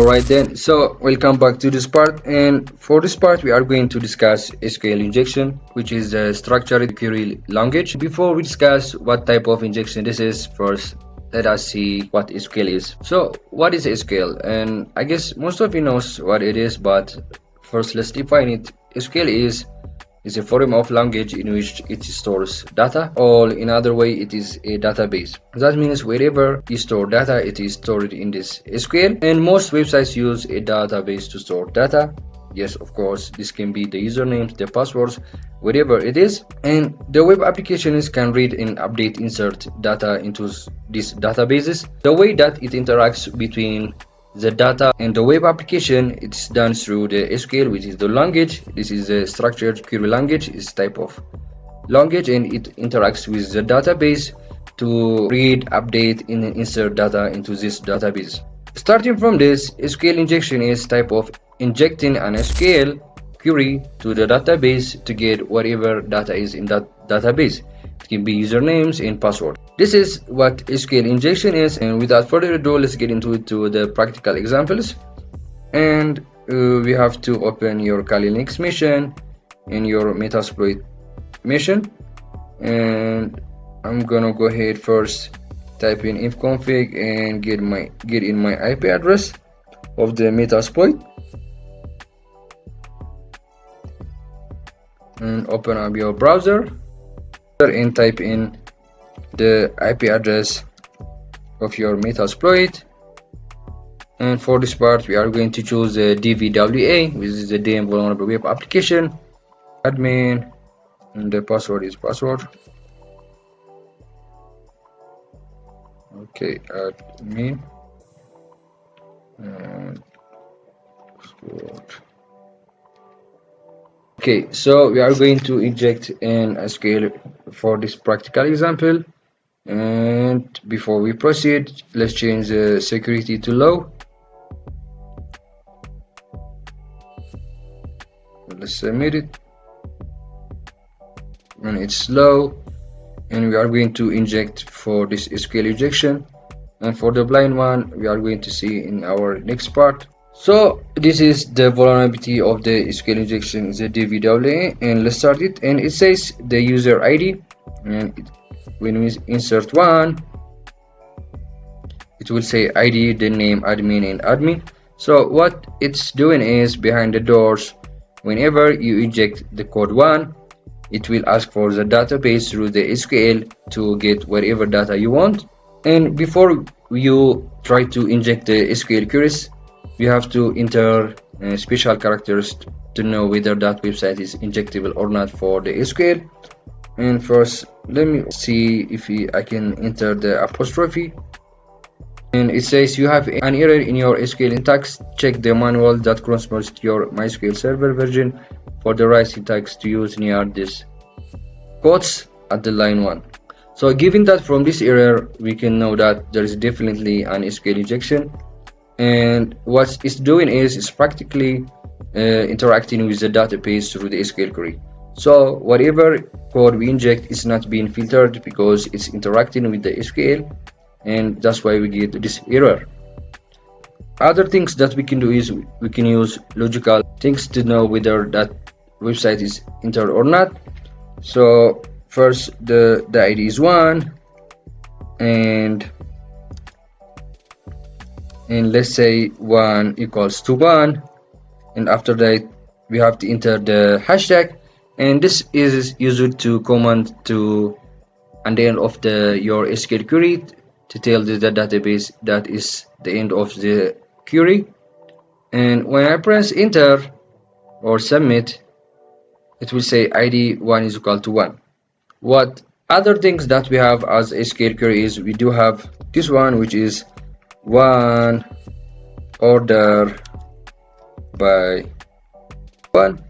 Alright then, so welcome back to this part, and for this part we are going to discuss SQL injection, which is a structured query language. Before we discuss what type of injection this is, first let us see what SQL is. So what is SQL? And I guess most of you knows what it is, but first let's define it. SQL is a form of language in which it stores data, or in other way it is a database. That means wherever you store data, it is stored in this SQL, and most websites use a database to store data. Yes, of course, this can be the usernames, the passwords, whatever it is. And the web applications can read and update, insert data into these databases. The way that it interacts between the data and the web application, it's done through the SQL, which is the language. This is a structured query language. It's type of language, and it interacts with the database to read, update, and insert data into this database. Starting from this, SQL injection is type of injecting an SQL query to the database to get whatever data is in that database. It can be usernames and password. This is what SQL injection is, and without further ado, let's get into the practical examples. And we have to open your Kali Linux machine and your Metasploit machine, and I'm gonna go ahead first type in ifconfig and get in my IP address of the Metasploit, and open up your browser and type in the IP address of your Metasploit. And for this part we are going to choose the DVWA, which is the damn vulnerable web application admin, and the password is password. Okay, admin and password. Okay, so we are going to inject an SQL for this practical example, and before we proceed, let's change the security to low. Let's submit it, and it's low, and we are going to inject for this SQL injection. And for the blind one, we are going to see in our next part. So this is the vulnerability of the SQL injection, the DVWA, and let's start it. And it says the user ID, and when we insert one, it will say ID, the name, admin, and admin. So what it's doing is, behind the doors, whenever you inject the code 1, it will ask for the database through the SQL to get whatever data you want. And before you try to inject the SQL queries, you have to enter special characters to know whether that website is injectable or not for the SQL. And first, let me see if I can enter the apostrophe. And it says you have an error in your SQL syntax. Check the manual that corresponds to your MySQL server version for the right syntax to use near this quotes at the line 1. So given that from this error, we can know that there is definitely an SQL injection. And what it's doing is it's practically interacting with the database through the SQL query. So whatever code we inject is not being filtered because it's interacting with the SQL, and that's why we get this error. Other things that we can do is we can use logical things to know whether that website is entered or not. So first, the ID is 1, and let's say 1 equals to 1, and after that we have to enter the hashtag, and this is used to command to at the end of your SQL query to tell the database that is the end of the query. And when I press enter or submit, it will say ID 1 is equal to 1. What other things that we have as SQL query is we do have this one, which is one order by one.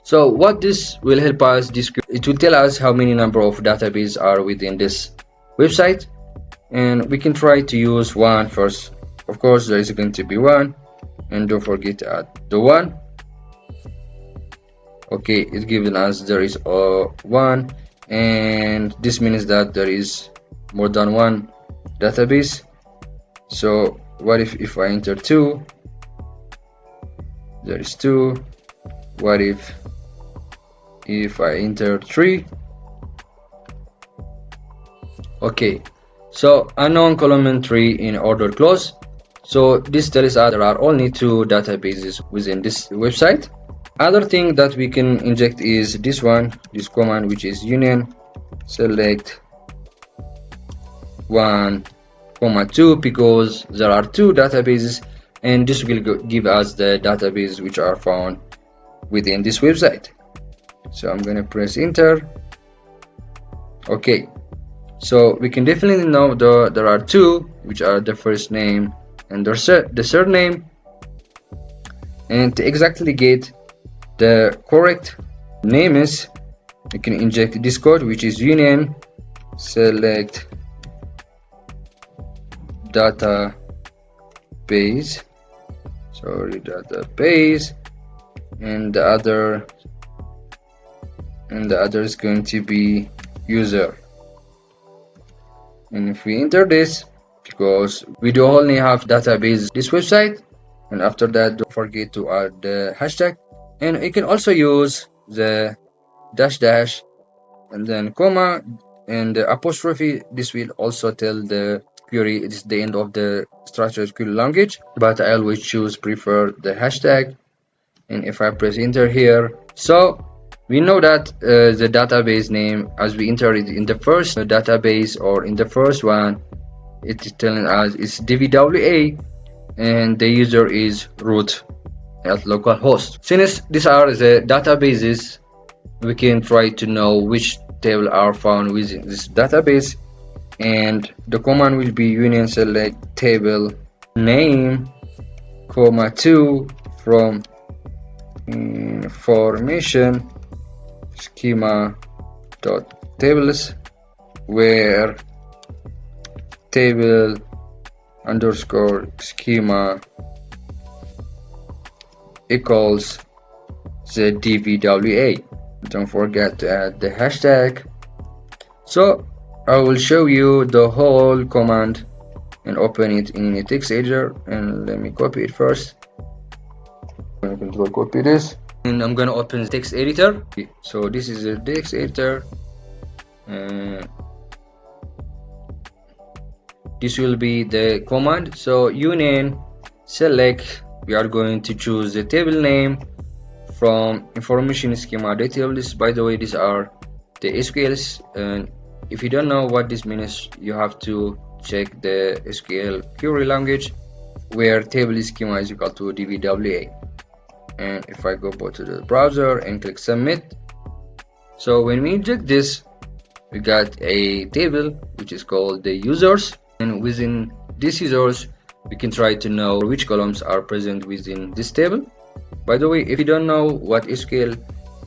So what this will help us, it will tell us how many number of databases are within this website, and we can try to use one first. Of course, there is going to be one, and don't forget to add the one. Okay, it's given us there is one, and this means that there is more than one database. So what if I enter 2, there is 2. What if I enter 3? Okay, so unknown column 3 in order close. So this tells us there are only 2 databases within this website. Other thing that we can inject is this command, which is union select 1, 2, because there are 2 databases, and this will give us the databases which are found within this website. So I'm gonna press enter. Okay, so we can definitely know there are 2, which are the first name and the surname. And to exactly get the correct names, you can inject this code, which is union select database, and the other is going to be user. And if we enter this, because we do only have database this website, and after that don't forget to add the hashtag, and you can also use the dash and then comma and the apostrophe. This will also tell the query it is the end of the structured query language, but I always prefer the hashtag. And if I press enter here, so we know that the database name, as we enter it in the first database or in the first one, it is telling us it's DVWA, and the user is root at localhost. Since these are the databases, we can try to know which table are found within this database, and the command will be union select table name, 2 from information schema dot tables, where table underscore schema equals the DVWA. Don't forget to add the hashtag. So I will show you the whole command and open it in a text editor, and let me copy it first. I'm going to control copy this, and I'm going to open the text editor. So this is the text editor. This will be the command. So union select, we are going to choose the table name from information schema tables. By the way, these are the SQLs, and if you don't know what this means, you have to check the SQL query language, where table schema is equal to DVWA. And if I go to the browser and click submit, so when we inject this, we got a table which is called the users, and within these users we can try to know which columns are present within this table. By the way, if you don't know what SQL,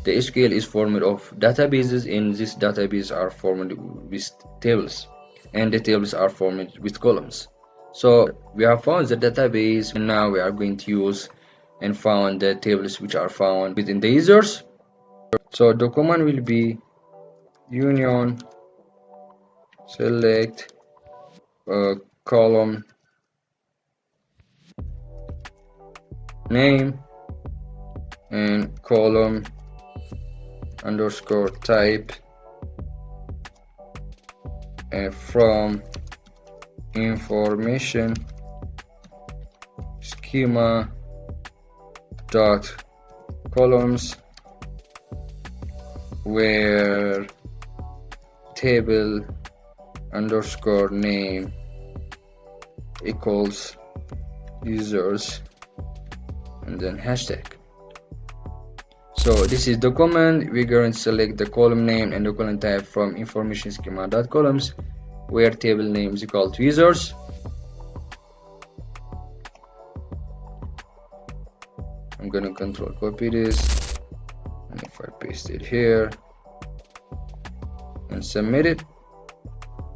the SQL is formed of databases, and these databases are formed with tables, and the tables are formed with columns. So we have found the database, and now we are going to use and found the tables which are found within the users. So the command will be union select column name and column underscore type from information schema dot columns, where table underscore name equals users, and then hashtag. So this is the command. We're going to select the column name and the column type from information schema dot columns, where table name is equal to users. I'm going to control copy this, and if I paste it here and submit it,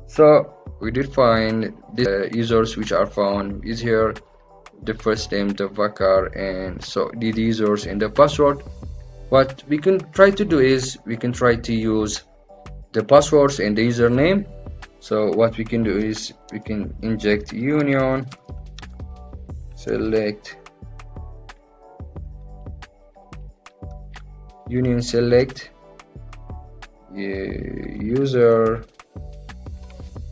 so we did find the users which are found is here, the first name, the vakar, and so the users and the password. What we can try to do is we can try to use the passwords and the username. So what we can do is we can inject union select user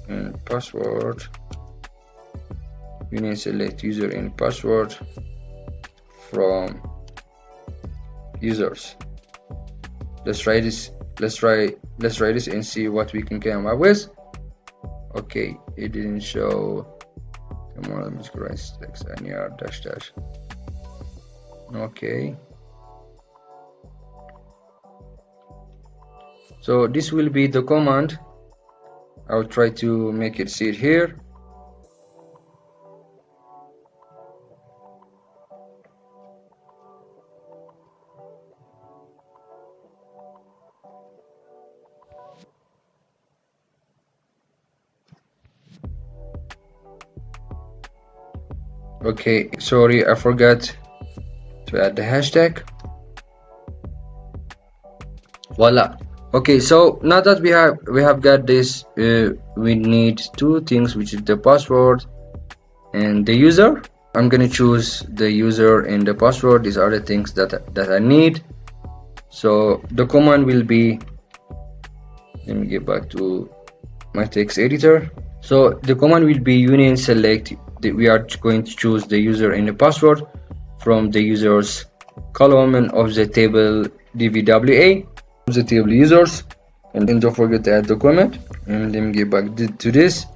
and password, union select user and password from users. Let's try this and see what we can come up with. Okay, it didn't show. Come on, let me scratch text near dash dash. Okay, so this will be the command. I'll try to make it see it here. Okay, sorry, I forgot to add the hashtag. Voila. Okay, so now that we have got this, we need two things, which is the password and the user. I'm gonna choose the user and the password. These are the things that I need. So the command will be, let me get back to my text editor. So the command will be union select. We are going to choose the user and the password from the users column and of the table DVWA, the table users, and then don't forget to add the comment. And let me get back to this.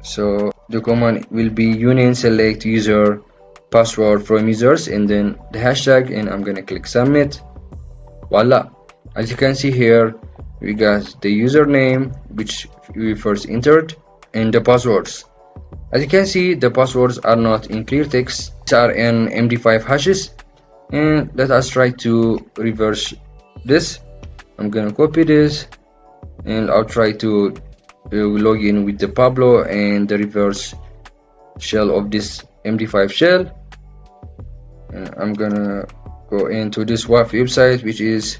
So the command will be union select user password from users and then the hashtag, and I'm gonna click submit. Voila. As you can see here, we got the username which we first entered and the passwords. As you can see, the passwords are not in clear text, these are in MD5 hashes. And let us try to reverse this. I'm gonna copy this and I'll try to log in with the Pablo and the reverse shell of this MD5 shell. And I'm gonna go into this WAF website, which is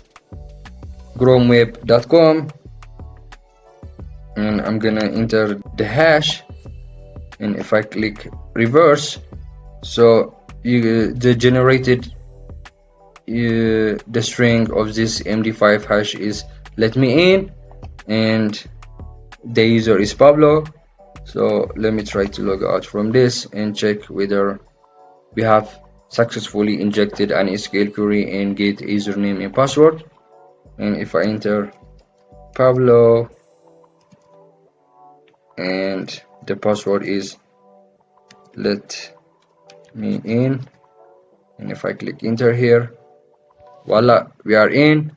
gromweb.com, and I'm gonna enter the hash. And if I click reverse, so the generated the string of this MD5 hash is let me in, and the user is Pablo. So let me try to log out from this and check whether we have successfully injected an SQL query and get username and password. And if I enter Pablo and the password is let me in, and if I click enter here, voila, we are in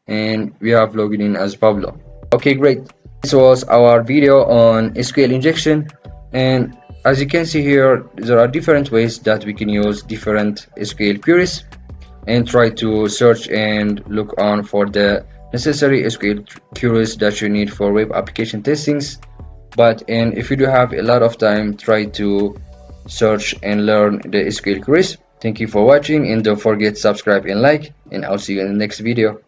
and we have logged in as Pablo. Okay, great. This was our video on SQL injection, and as you can see here, there are different ways that we can use different SQL queries and try to search and look on for the necessary SQL queries that you need for web application testings. And if you do have a lot of time, try to search and learn the SQL queries. Thank you for watching, and don't forget to subscribe and like, and I'll see you in the next video.